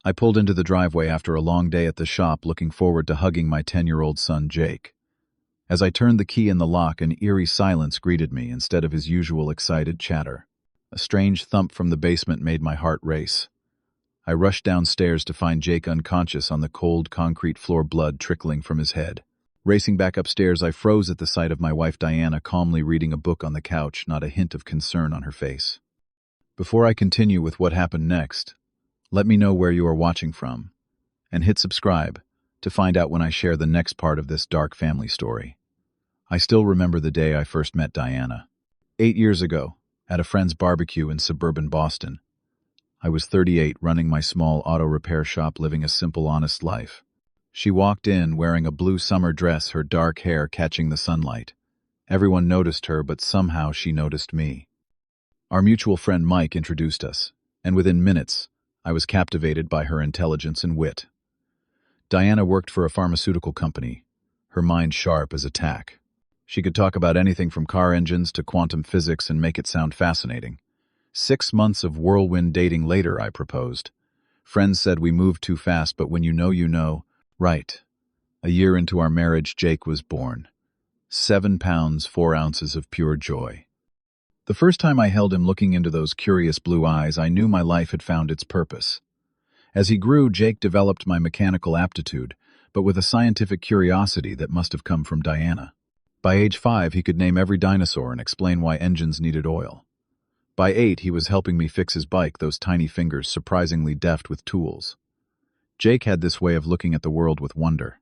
I pulled into the driveway after a long day at the shop, looking forward to hugging my 10-year-old son, Jake. As I turned the key in the lock, an eerie silence greeted me instead of his usual excited chatter. A strange thump from the basement made my heart race. I rushed downstairs to find Jake unconscious on the cold concrete floor, blood trickling from his head. Racing back upstairs, I froze at the sight of my wife Diana calmly reading a book on the couch, not a hint of concern on her face. Before I continue with what happened next, let me know where you are watching from, and hit subscribe to find out when I share the next part of this dark family story. I still remember the day I first met Diana. 8 years ago, at a friend's barbecue in suburban Boston. I was 38, running my small auto repair shop, living a simple, honest life. She walked in wearing a blue summer dress, her dark hair catching the sunlight. Everyone noticed her, but somehow she noticed me. Our mutual friend Mike introduced us, and within minutes, I was captivated by her intelligence and wit. Diana worked for a pharmaceutical company, her mind sharp as a tack. She could talk about anything from car engines to quantum physics and make it sound fascinating. 6 months of whirlwind dating later, I proposed. Friends said we moved too fast, but when you know, you know. Right. A year into our marriage, Jake was born. 7 pounds, 4 ounces of pure joy. The first time I held him, looking into those curious blue eyes, I knew my life had found its purpose. As he grew, Jake developed my mechanical aptitude, but with a scientific curiosity that must have come from Diana. By age 5, he could name every dinosaur and explain why engines needed oil. By 8, he was helping me fix his bike, those tiny fingers surprisingly deft with tools. Jake had this way of looking at the world with wonder.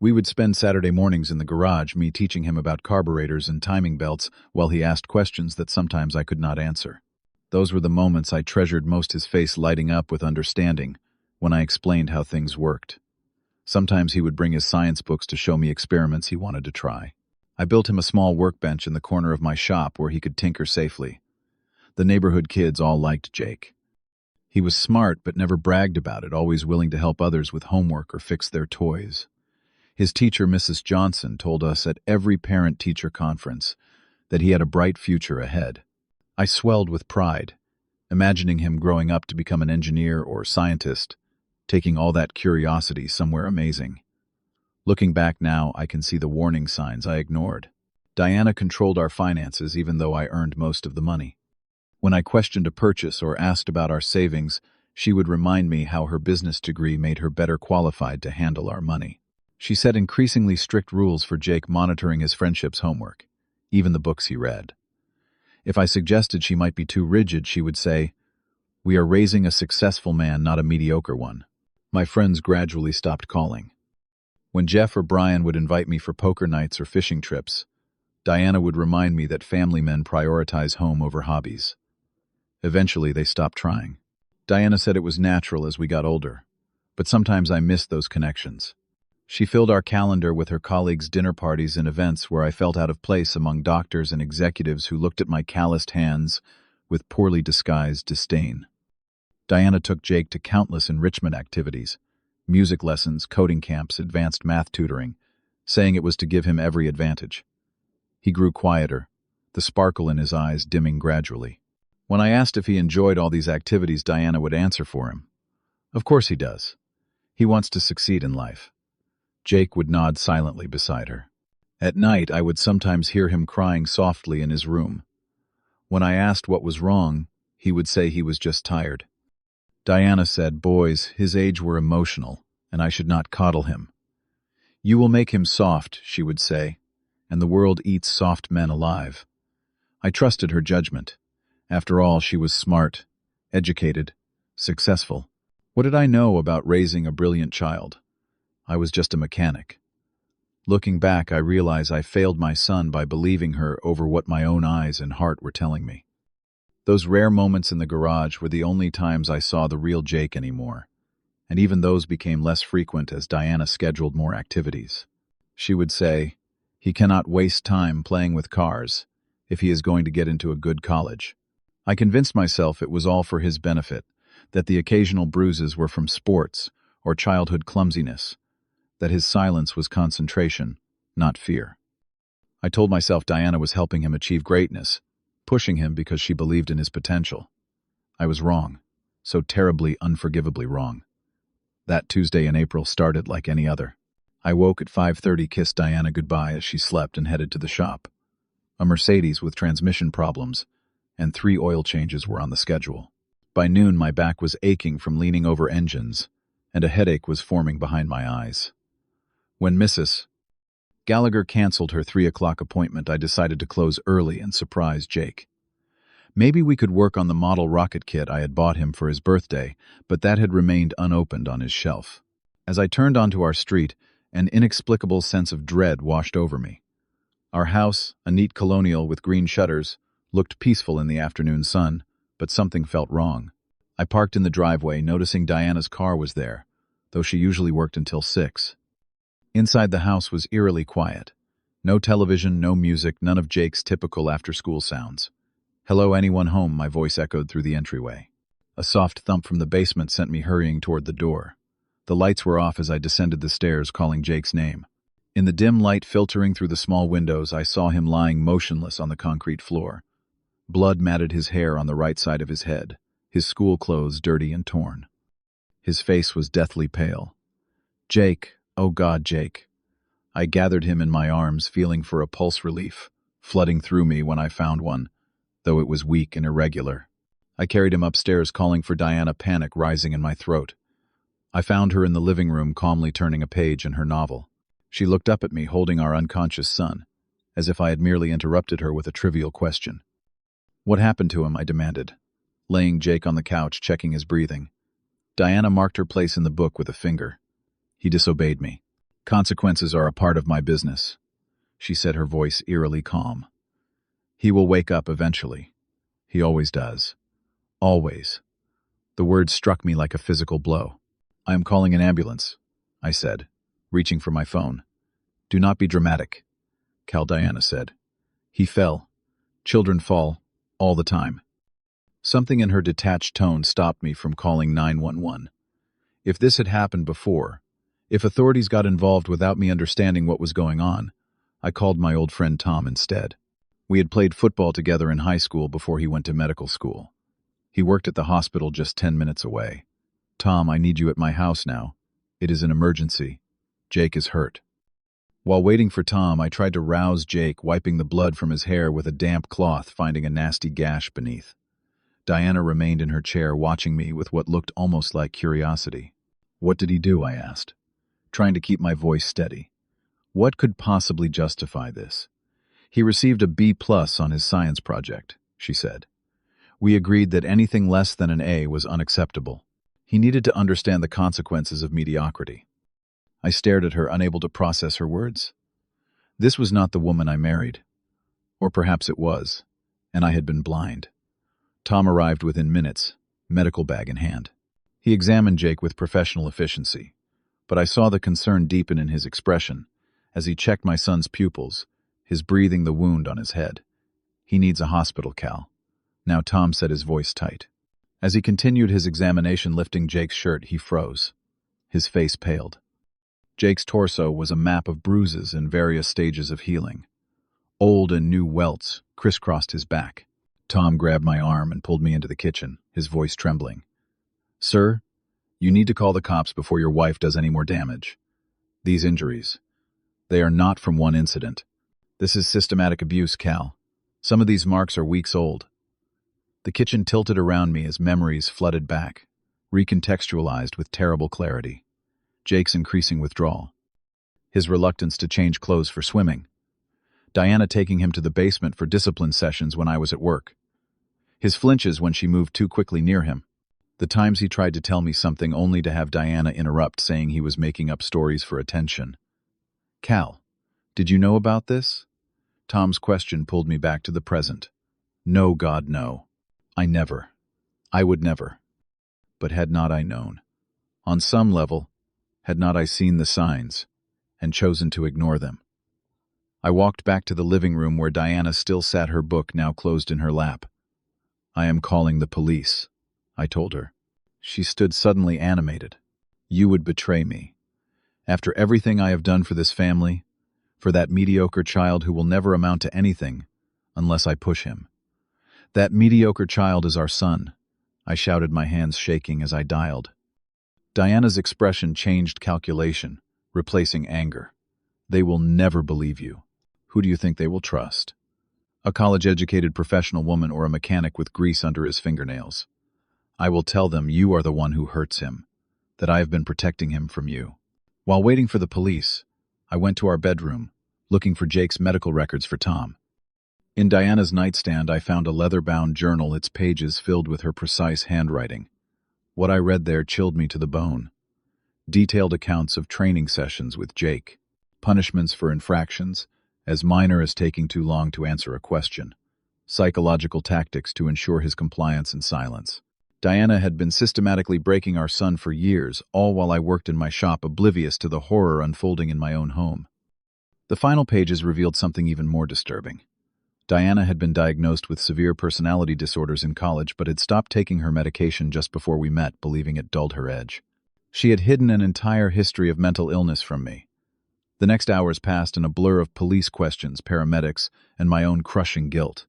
We would spend Saturday mornings in the garage, me teaching him about carburetors and timing belts, while he asked questions that sometimes I could not answer. Those were the moments I treasured most, his face lighting up with understanding when I explained how things worked. Sometimes he would bring his science books to show me experiments he wanted to try. I built him a small workbench in the corner of my shop where he could tinker safely. The neighborhood kids all liked Jake. He was smart but never bragged about it, always willing to help others with homework or fix their toys. His teacher, Mrs. Johnson, told us at every parent-teacher conference that he had a bright future ahead. I swelled with pride, imagining him growing up to become an engineer or scientist, taking all that curiosity somewhere amazing. Looking back now, I can see the warning signs I ignored. Diana controlled our finances even though I earned most of the money. When I questioned a purchase or asked about our savings, she would remind me how her business degree made her better qualified to handle our money. She set increasingly strict rules for Jake, monitoring his friendship's homework, even the books he read. If I suggested she might be too rigid, she would say, "We are raising a successful man, not a mediocre one." My friends gradually stopped calling. When Jeff or Brian would invite me for poker nights or fishing trips, Diana would remind me that family men prioritize home over hobbies. Eventually, they stopped trying. Diana said it was natural as we got older, but sometimes I missed those connections. She filled our calendar with her colleagues' dinner parties and events where I felt out of place among doctors and executives who looked at my calloused hands with poorly disguised disdain. Diana took Jake to countless enrichment activities, music lessons, coding camps, advanced math tutoring, saying it was to give him every advantage. He grew quieter, the sparkle in his eyes dimming gradually. When I asked if he enjoyed all these activities, Diana would answer for him, "Of course he does. He wants to succeed in life." Jake would nod silently beside her. At night, I would sometimes hear him crying softly in his room. When I asked what was wrong, he would say he was just tired. Diana said boys his age were emotional, and I should not coddle him. "You will make him soft," she would say, "and the world eats soft men alive." I trusted her judgment. After all, she was smart, educated, successful. What did I know about raising a brilliant child? I was just a mechanic. Looking back, I realize I failed my son by believing her over what my own eyes and heart were telling me. Those rare moments in the garage were the only times I saw the real Jake anymore, and even those became less frequent as Diana scheduled more activities. She would say, "He cannot waste time playing with cars if he is going to get into a good college." I convinced myself it was all for his benefit, that the occasional bruises were from sports or childhood clumsiness, that his silence was concentration, not fear. I told myself Diana was helping him achieve greatness, pushing him because she believed in his potential. I was wrong, so terribly, unforgivably wrong. That Tuesday in April started like any other. I woke at 5:30, kissed Diana goodbye as she slept, and headed to the shop. A Mercedes with transmission problems, and 3 oil changes were on the schedule. By noon, my back was aching from leaning over engines, and a headache was forming behind my eyes. When Mrs. Gallagher canceled her 3 o'clock appointment, I decided to close early and surprise Jake. Maybe we could work on the model rocket kit I had bought him for his birthday, but that had remained unopened on his shelf. As I turned onto our street, an inexplicable sense of dread washed over me. Our house, a neat colonial with green shutters, looked peaceful in the afternoon sun, but something felt wrong. I parked in the driveway, noticing Diana's car was there, though she usually worked until 6. Inside the house was eerily quiet. No television, no music, none of Jake's typical after-school sounds. "Hello, anyone home?" my voice echoed through the entryway. A soft thump from the basement sent me hurrying toward the door. The lights were off as I descended the stairs, calling Jake's name. In the dim light filtering through the small windows, I saw him lying motionless on the concrete floor. Blood matted his hair on the right side of his head, his school clothes dirty and torn. His face was deathly pale. "Jake, oh God, Jake." I gathered him in my arms, feeling for a pulse relief, flooding through me when I found one, though it was weak and irregular. I carried him upstairs, calling for Diana, panic rising in my throat. I found her in the living room, calmly turning a page in her novel. She looked up at me, holding our unconscious son, as if I had merely interrupted her with a trivial question. "What happened to him?" I demanded, laying Jake on the couch, checking his breathing. Diana marked her place in the book with a finger. "He disobeyed me. Consequences are a part of my business," she said, her voice eerily calm. "He will wake up eventually. He always does. Always." The words struck me like a physical blow. "I am calling an ambulance," I said, reaching for my phone. "Do not be dramatic," Diana said. "He fell. Children fall. All the time." Something in her detached tone stopped me from calling 911. If this had happened before, if authorities got involved without me understanding what was going on, I called my old friend Tom instead. We had played football together in high school before he went to medical school. He worked at the hospital just 10 minutes away. "Tom, I need you at my house now. It is an emergency. Jake is hurt." While waiting for Tom, I tried to rouse Jake, wiping the blood from his hair with a damp cloth, finding a nasty gash beneath. Diana remained in her chair, watching me with what looked almost like curiosity. "What did he do?" I asked, trying to keep my voice steady. "What could possibly justify this?" "He received a B+ on his science project," she said. "We agreed that anything less than an A was unacceptable. He needed to understand the consequences of mediocrity." I stared at her, unable to process her words. This was not the woman I married. Or perhaps it was, and I had been blind. Tom arrived within minutes, medical bag in hand. He examined Jake with professional efficiency, but I saw the concern deepen in his expression as he checked my son's pupils, his breathing, the wound on his head. "He needs a hospital, Cal." Now Tom said, his voice tight. As he continued his examination, lifting Jake's shirt, he froze. His face paled. Jake's torso was a map of bruises in various stages of healing. Old and new welts crisscrossed his back. Tom grabbed my arm and pulled me into the kitchen, his voice trembling. "Sir, you need to call the cops before your wife does any more damage. These injuries, they are not from one incident. This is systematic abuse, Cal. Some of these marks are weeks old." The kitchen tilted around me as memories flooded back, recontextualized with terrible clarity. Jake's increasing withdrawal. His reluctance to change clothes for swimming. Diana taking him to the basement for discipline sessions when I was at work. His flinches when she moved too quickly near him. The times he tried to tell me something only to have Diana interrupt, saying he was making up stories for attention. "Cal, did you know about this?" Tom's question pulled me back to the present. No, God, no. I would never. But had not I known? On some level, had not I seen the signs and chosen to ignore them? I walked back to the living room where Diana still sat, her book now closed in her lap. "I am calling the police," I told her. She stood suddenly animated. "You would betray me. After everything I have done for this family, for that mediocre child who will never amount to anything unless I push him. That mediocre child is our son," I shouted, my hands shaking as I dialed. Diana's expression changed calculation, replacing anger. They will never believe you. Who do you think they will trust? A college-educated professional woman or a mechanic with grease under his fingernails? I will tell them you are the one who hurts him, that I have been protecting him from you. While waiting for the police, I went to our bedroom, looking for Jake's medical records for Tom. In Diana's nightstand, I found a leather-bound journal, its pages filled with her precise handwriting. What I read there chilled me to the bone. Detailed accounts of training sessions with Jake, punishments for infractions, as minor as taking too long to answer a question, psychological tactics to ensure his compliance and silence. Diana had been systematically breaking our son for years, all while I worked in my shop, oblivious to the horror unfolding in my own home. The final pages revealed something even more disturbing. Diana had been diagnosed with severe personality disorders in college, but had stopped taking her medication just before we met, believing it dulled her edge. She had hidden an entire history of mental illness from me. The next hours passed in a blur of police questions, paramedics, and my own crushing guilt.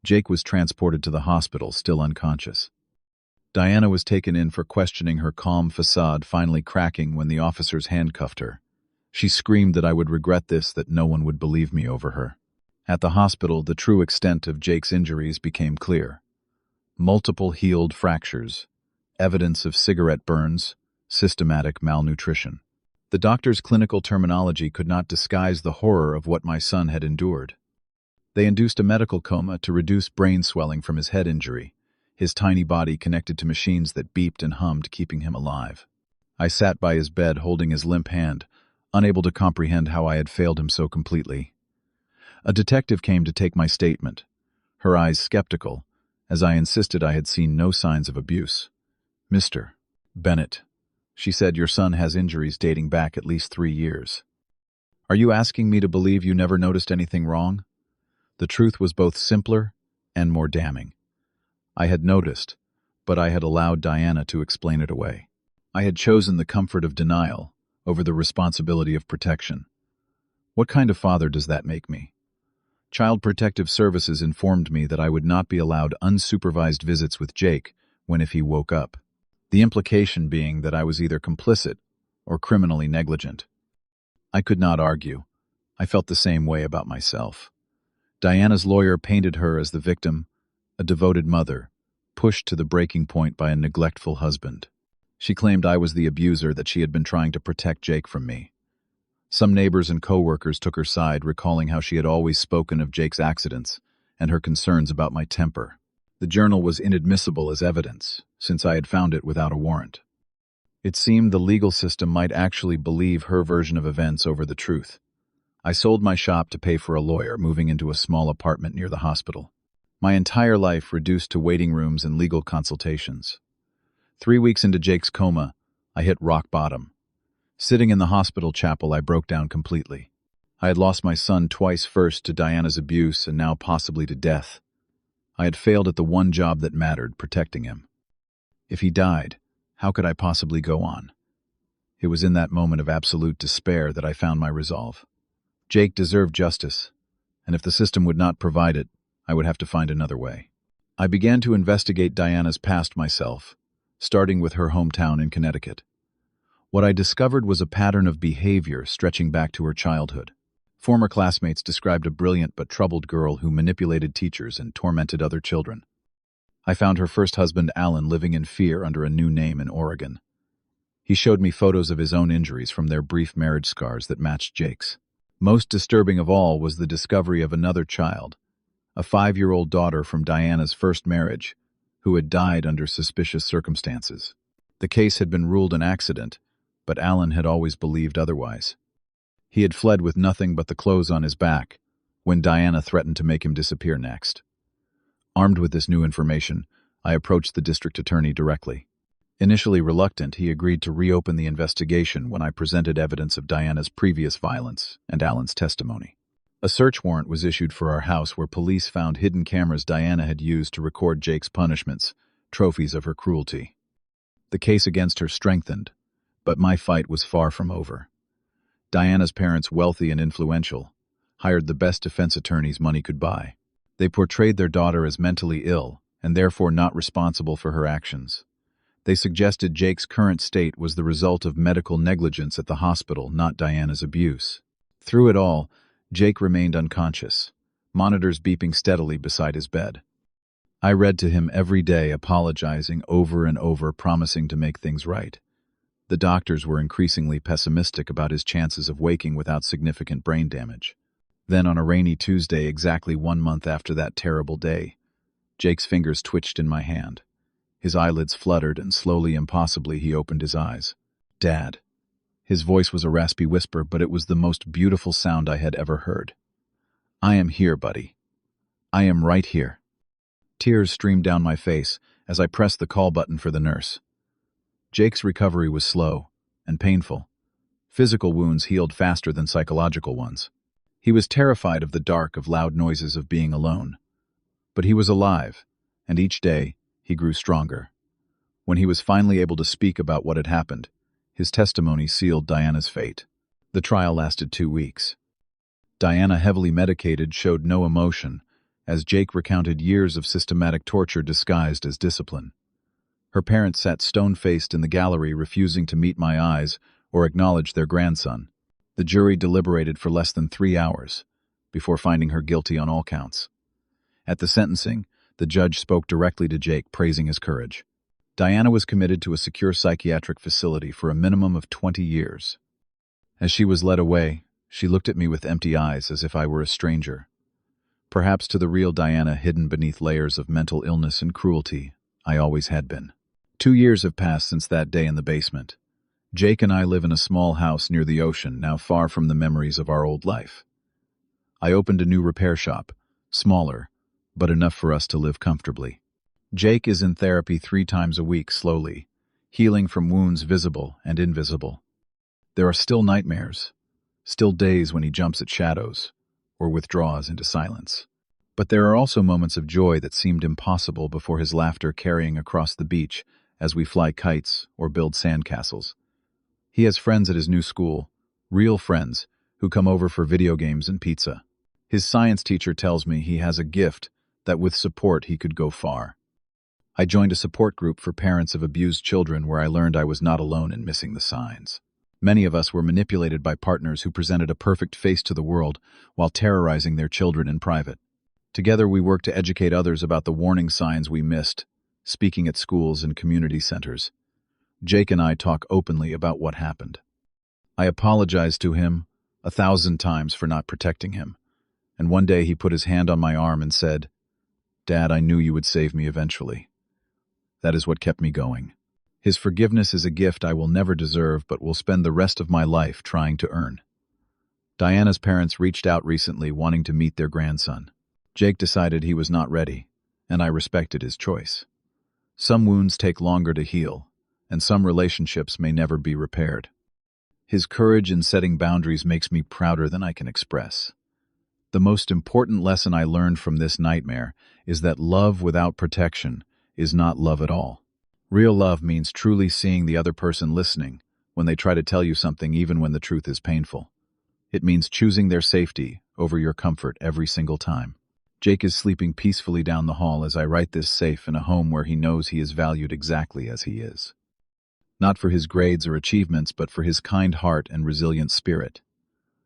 Jake was transported to the hospital, still unconscious. Diana was taken in for questioning, her calm facade finally cracking when the officers handcuffed her. She screamed that I would regret this, that no one would believe me over her. At the hospital, the true extent of Jake's injuries became clear. Multiple healed fractures, evidence of cigarette burns, systematic malnutrition. The doctor's clinical terminology could not disguise the horror of what my son had endured. They induced a medical coma to reduce brain swelling from his head injury, his tiny body connected to machines that beeped and hummed, keeping him alive. I sat by his bed holding his limp hand, unable to comprehend how I had failed him so completely. A detective came to take my statement, her eyes skeptical, as I insisted I had seen no signs of abuse. "Mr. Bennett," she said, "your son has injuries dating back at least 3 years. Are you asking me to believe you never noticed anything wrong?" The truth was both simpler and more damning. I had noticed, but I had allowed Diana to explain it away. I had chosen the comfort of denial over the responsibility of protection. What kind of father does that make me? Child Protective Services informed me that I would not be allowed unsupervised visits with Jake if he woke up. The implication being that I was either complicit or criminally negligent. I could not argue. I felt the same way about myself. Diana's lawyer painted her as the victim, a devoted mother, pushed to the breaking point by a neglectful husband. She claimed I was the abuser, that she had been trying to protect Jake from me. Some neighbors and co-workers took her side, recalling how she had always spoken of Jake's accidents and her concerns about my temper. The journal was inadmissible as evidence, since I had found it without a warrant. It seemed the legal system might actually believe her version of events over the truth. I sold my shop to pay for a lawyer, moving into a small apartment near the hospital. My entire life reduced to waiting rooms and legal consultations. 3 weeks into Jake's coma, I hit rock bottom. Sitting in the hospital chapel, I broke down completely. I had lost my son twice, first to Diana's abuse and now possibly to death. I had failed at the one job that mattered, protecting him. If he died, how could I possibly go on? It was in that moment of absolute despair that I found my resolve. Jake deserved justice, and if the system would not provide it, I would have to find another way. I began to investigate Diana's past myself, starting with her hometown in Connecticut. What I discovered was a pattern of behavior stretching back to her childhood. Former classmates described a brilliant but troubled girl who manipulated teachers and tormented other children. I found her first husband, Alan, living in fear under a new name in Oregon. He showed me photos of his own injuries from their brief marriage scars that matched Jake's. Most disturbing of all was the discovery of another child, a 5-year-old daughter from Diana's first marriage, who had died under suspicious circumstances. The case had been ruled an accident, but Alan had always believed otherwise. He had fled with nothing but the clothes on his back when Diana threatened to make him disappear next. Armed with this new information, I approached the district attorney directly. Initially reluctant, he agreed to reopen the investigation when I presented evidence of Diana's previous violence and Alan's testimony. A search warrant was issued for our house, where police found hidden cameras Diana had used to record Jake's punishments, trophies of her cruelty. The case against her strengthened, but my fight was far from over. Diana's parents, wealthy and influential, hired the best defense attorneys money could buy. They portrayed their daughter as mentally ill and therefore not responsible for her actions. They suggested Jake's current state was the result of medical negligence at the hospital, not Diana's abuse. Through it all, Jake remained unconscious, monitors beeping steadily beside his bed. I read to him every day, apologizing over and over, promising to make things right. The doctors were increasingly pessimistic about his chances of waking without significant brain damage. Then, on a rainy Tuesday, exactly 1 month after that terrible day, Jake's fingers twitched in my hand. His eyelids fluttered, and slowly, impossibly, he opened his eyes. "Dad." His voice was a raspy whisper, but it was the most beautiful sound I had ever heard. "I am here, buddy. I am right here." Tears streamed down my face as I pressed the call button for the nurse. Jake's recovery was slow and painful. Physical wounds healed faster than psychological ones. He was terrified of the dark, of loud noises, of being alone. But he was alive, and each day he grew stronger. When he was finally able to speak about what had happened, his testimony sealed Diana's fate. The trial lasted 2 weeks. Diana, heavily medicated, showed no emotion, as Jake recounted years of systematic torture disguised as discipline. Her parents sat stone-faced in the gallery, refusing to meet my eyes or acknowledge their grandson. The jury deliberated for less than 3 hours, before finding her guilty on all counts. At the sentencing, the judge spoke directly to Jake, praising his courage. Diana was committed to a secure psychiatric facility for a minimum of 20 years. As she was led away, she looked at me with empty eyes, as if I were a stranger. Perhaps to the real Diana, hidden beneath layers of mental illness and cruelty, I always had been. 2 years have passed since that day in the basement. Jake and I live in a small house near the ocean, now far from the memories of our old life. I opened a new repair shop, smaller, but enough for us to live comfortably. Jake is in therapy 3 times a week, slowly, healing from wounds visible and invisible. There are still nightmares, still days when he jumps at shadows or withdraws into silence. But there are also moments of joy that seemed impossible before, his laughter carrying across the beach as we fly kites or build sandcastles. He has friends at his new school, real friends, who come over for video games and pizza. His science teacher tells me he has a gift that with support he could go far. I joined a support group for parents of abused children, where I learned I was not alone in missing the signs. Many of us were manipulated by partners who presented a perfect face to the world while terrorizing their children in private. Together we worked to educate others about the warning signs we missed, speaking at schools and community centers. Jake and I talk openly about what happened. I apologized to him 1,000 times for not protecting him, and one day he put his hand on my arm and said, "Dad, I knew you would save me eventually." That is what kept me going. His forgiveness is a gift I will never deserve, but will spend the rest of my life trying to earn. Diana's parents reached out recently, wanting to meet their grandson. Jake decided he was not ready, and I respected his choice. Some wounds take longer to heal, and some relationships may never be repaired. His courage in setting boundaries makes me prouder than I can express. The most important lesson I learned from this nightmare is that love without protection is not love at all. Real love means truly seeing the other person, listening when they try to tell you something, even when the truth is painful. It means choosing their safety over your comfort every single time. Jake is sleeping peacefully down the hall as I write this, safe in a home where he knows he is valued exactly as he is. Not for his grades or achievements, but for his kind heart and resilient spirit.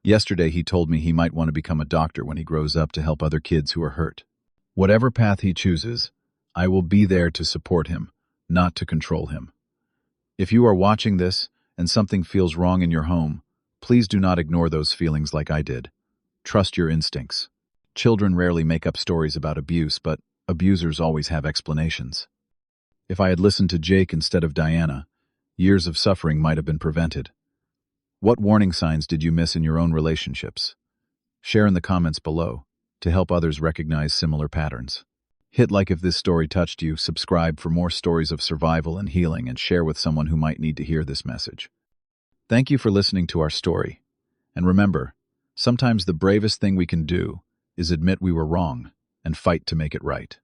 Yesterday he told me he might want to become a doctor when he grows up, to help other kids who are hurt. Whatever path he chooses, I will be there to support him, not to control him. If you are watching this and something feels wrong in your home, please do not ignore those feelings like I did. Trust your instincts. Children rarely make up stories about abuse, but abusers always have explanations. If I had listened to Jake instead of Diana, years of suffering might have been prevented. What warning signs did you miss in your own relationships? Share in the comments below to help others recognize similar patterns. Hit like if this story touched you, subscribe for more stories of survival and healing, and share with someone who might need to hear this message. Thank you for listening to our story. And remember, sometimes the bravest thing we can do is admit we were wrong and fight to make it right.